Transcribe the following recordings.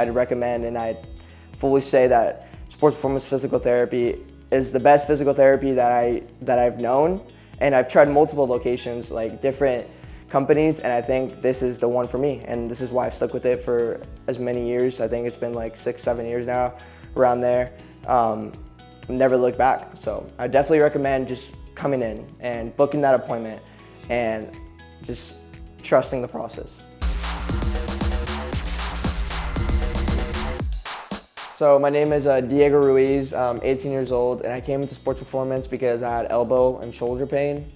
I'd recommend, and I'd fully say that sports performance physical therapy is the best physical therapy that I've known, and I've tried multiple locations, like different companies, and I think this is the one for me, and this is why I've stuck with it for as many years. I think it's been like 6-7 years now, around there. Never looked back. So I definitely recommend just coming in and booking that appointment and just trusting the process. So my name is Diego Ruiz. I'm 18 years old, and I came into sports performance because I had elbow and shoulder pain,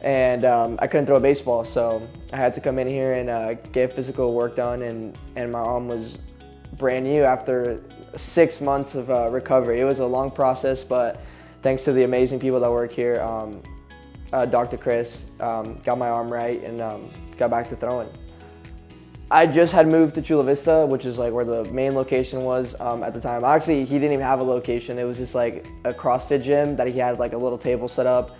and I couldn't throw a baseball, so I had to come in here and get physical work done, and my arm was brand new after 6 months of recovery. It was a long process, but thanks to the amazing people that work here, Dr. Chris got my arm right and got back to throwing. I just had moved to Chula Vista, which is like where the main location was at the time. Actually, he didn't even have a location. It was just like a CrossFit gym that he had like a little table set up.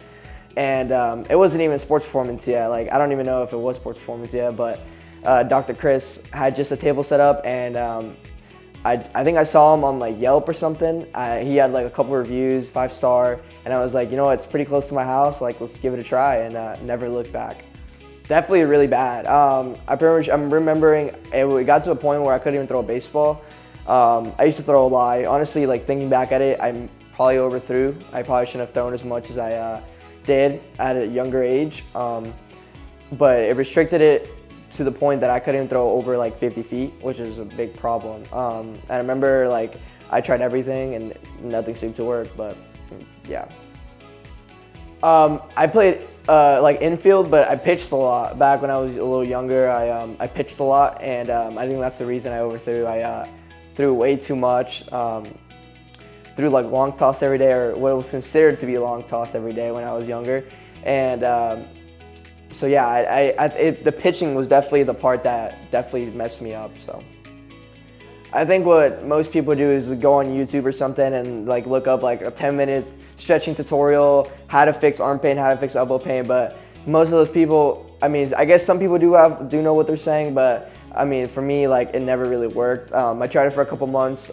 And it wasn't even sports performance yet. Like, I don't even know if it was sports performance yet, but Dr. Chris had just a table set up, and I think I saw him on like Yelp or something. He had like a couple reviews, 5-star, and I was like, you know, it's pretty close to my house. Like, let's give it a try, and never looked back. Definitely really bad. I'm remembering it got to a point where I couldn't even throw a baseball. I used to throw a lot. Honestly, like thinking back at it, I probably overthrew. I probably shouldn't have thrown as much as I did at a younger age. But it restricted it to the point that I couldn't even throw over like 50 feet, which is a big problem. And I remember like I tried everything and nothing seemed to work, but yeah. I played like infield, but I pitched a lot. Back when I was a little younger, I pitched a lot, and I think that's the reason I overthrew. I threw way too much. Threw like long toss every day, or what was considered to be a long toss every day when I was younger. And so yeah, the pitching was definitely the part that definitely messed me up. So I think what most people do is go on YouTube or something and like look up like a 10-minute stretching tutorial, how to fix arm pain, how to fix elbow pain. But most of those people, I mean, I guess some people do know what they're saying, but I mean, for me, like it never really worked. I tried it for a couple months,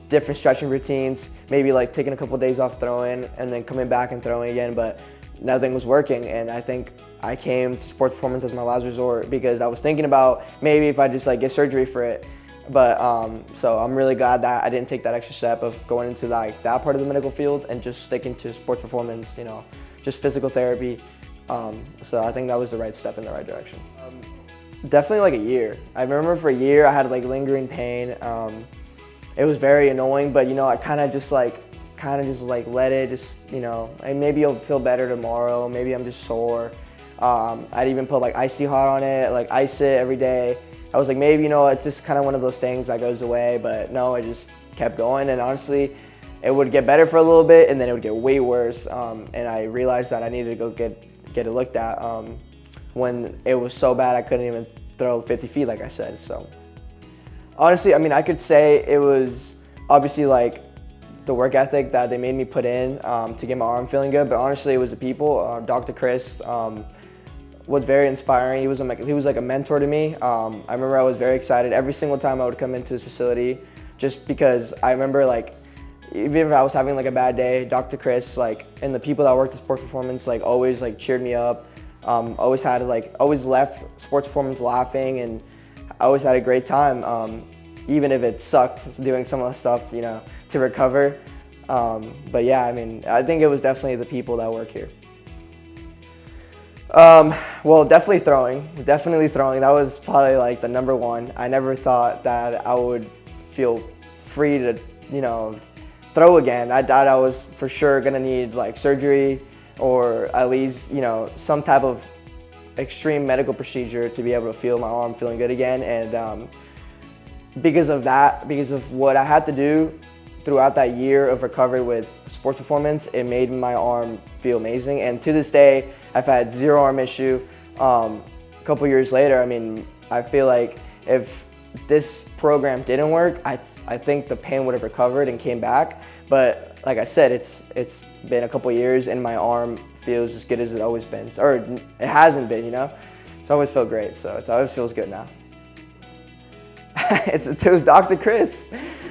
different stretching routines, maybe like taking a couple days off throwing and then coming back and throwing again, but nothing was working. And I think I came to sports performance as my last resort because I was thinking about maybe if I just like get surgery for it. But so I'm really glad that I didn't take that extra step of going into like that part of the medical field and just sticking to sports performance, you know, just physical therapy. So I think that was the right step in the right direction. Definitely like a year. I remember for a year I had like lingering pain. It was very annoying, but you know, I kind of just let it just, you know, maybe you'll feel better tomorrow. Maybe I'm just sore. I'd even put like icy hot on it, like ice it every day. I was like, maybe, you know, it's just kind of one of those things that goes away, but no, I just kept going, and honestly, it would get better for a little bit, and then it would get way worse, and I realized that I needed to go get it looked at when it was so bad I couldn't even throw 50 feet, like I said. So honestly, I mean, I could say it was obviously like the work ethic that they made me put in to get my arm feeling good, but honestly, it was the people. Dr. Chris was very inspiring. He was like a mentor to me. I remember I was very excited every single time I would come into his facility, just because I remember like, even if I was having like a bad day, Dr. Chris, like, and the people that worked at sports performance, like always like cheered me up. Always left sports performance laughing, and I always had a great time. Even if it sucked doing some of the stuff, you know, to recover. But yeah, I mean, I think it was definitely the people that work here. Well, definitely throwing. That was probably like the number one. I never thought that I would feel free to, you know, throw again. I thought I was for sure gonna need like surgery, or at least, you know, some type of extreme medical procedure to be able to feel my arm feeling good again. And because of what I had to do throughout that year of recovery with sports performance, it made my arm feel amazing. And to this day, I've had zero arm issue. A couple years later, I mean, I feel like if this program didn't work, I think the pain would have recovered and came back. But like I said, it's been a couple years and my arm feels as good as it's always been, or it hasn't been, you know? It's always felt great, so it always feels good now. It was Dr. Chris.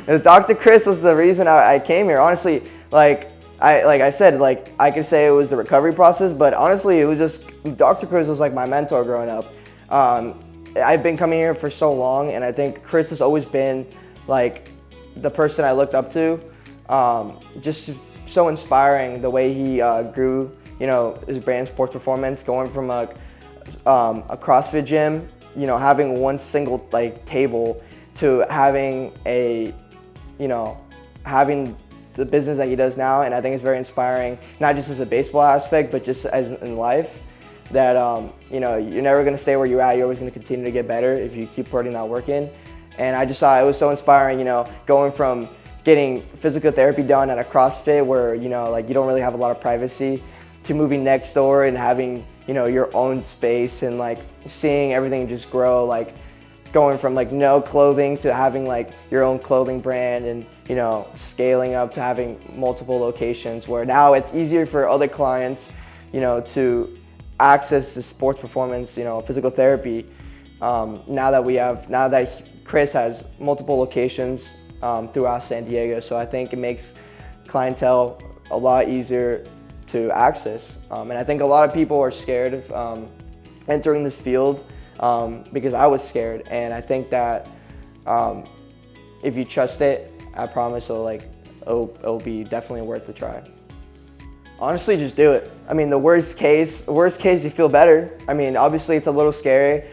Dr. Chris was the reason I came here. Honestly, like I said, like I could say it was the recovery process, but honestly, it was just Dr. Chris was like my mentor growing up. I've been coming here for so long, and I think Chris has always been like the person I looked up to. Just so inspiring the way he grew, you know, his brand Sports Performance, going from a CrossFit gym, you know, having one single like table to having having the business that he does now. And I think it's very inspiring, not just as a baseball aspect, but just as in life, that you know, you're never going to stay where you're at. You're always going to continue to get better if you keep putting that work in. And I just saw it was so inspiring, you know, going from getting physical therapy done at a CrossFit where, you know, like you don't really have a lot of privacy, to moving next door and having, you know, your own space and like seeing everything just grow, like going from like no clothing to having like your own clothing brand, and, you know, scaling up to having multiple locations where now it's easier for other clients, you know, to access the sports performance, you know, physical therapy. Now that Chris has multiple locations throughout San Diego, so I think it makes clientele a lot easier to access. And I think a lot of people are scared of entering this field because I was scared. And I think that if you trust it, I promise it'll be definitely worth the try. Honestly, just do it. I mean, the worst case, you feel better. I mean, obviously it's a little scary.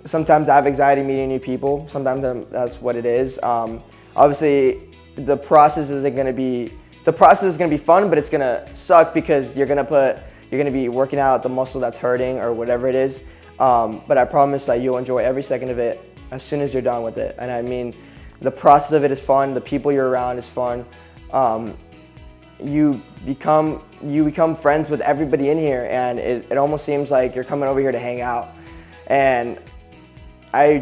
Sometimes I have anxiety meeting new people. Sometimes that's what it is. Obviously, the process is going to be fun, but it's going to suck because you're going to be working out the muscle that's hurting or whatever it is. But I promise that you'll enjoy every second of it as soon as you're done with it. And I mean, the process of it is fun. The people you're around is fun. You become friends with everybody in here, and it almost seems like you're coming over here to hang out. And I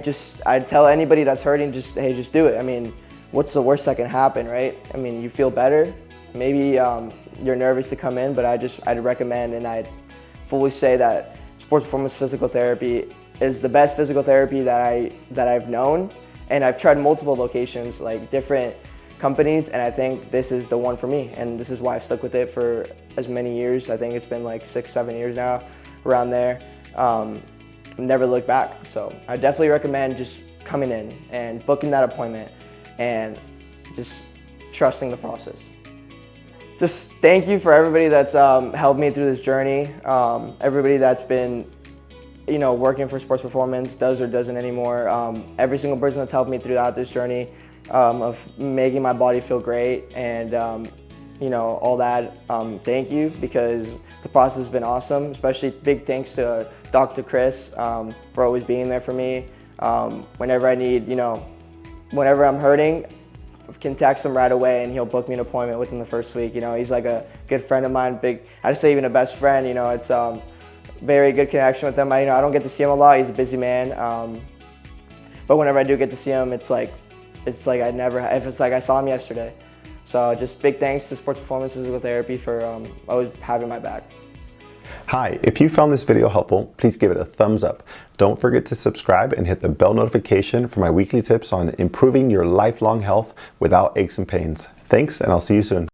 tell anybody that's hurting, hey, just do it. I mean, what's the worst that can happen, right? I mean, you feel better. Maybe you're nervous to come in, but I'd recommend, and I'd fully say that sports performance physical therapy is the best physical therapy that I've known. And I've tried multiple locations, like different companies, and I think this is the one for me. And this is why I've stuck with it for as many years. I think it's been like 6-7 years now, around there. Never looked back. So I definitely recommend just coming in and booking that appointment and just trusting the process. Just thank you for everybody that's helped me through this journey. Everybody that's been, you know, working for sports performance, does or doesn't anymore. Every single person that's helped me throughout this journey of making my body feel great and you know, all that. Thank you, because the process has been awesome. Especially big thanks to Dr. Chris for always being there for me. Whenever I need, you know, whenever I'm hurting, I can text him right away and he'll book me an appointment within the first week. You know, he's like a good friend of mine. I'd say even a best friend. You know, it's very good connection with him. I don't get to see him a lot. He's a busy man. But whenever I do get to see him, it's like if it's like I saw him yesterday. So just big thanks to Sports Performance Physical Therapy for always having my back. Hi, if you found this video helpful, please give it a thumbs up. Don't forget to subscribe and hit the bell notification for my weekly tips on improving your lifelong health without aches and pains. Thanks, and I'll see you soon.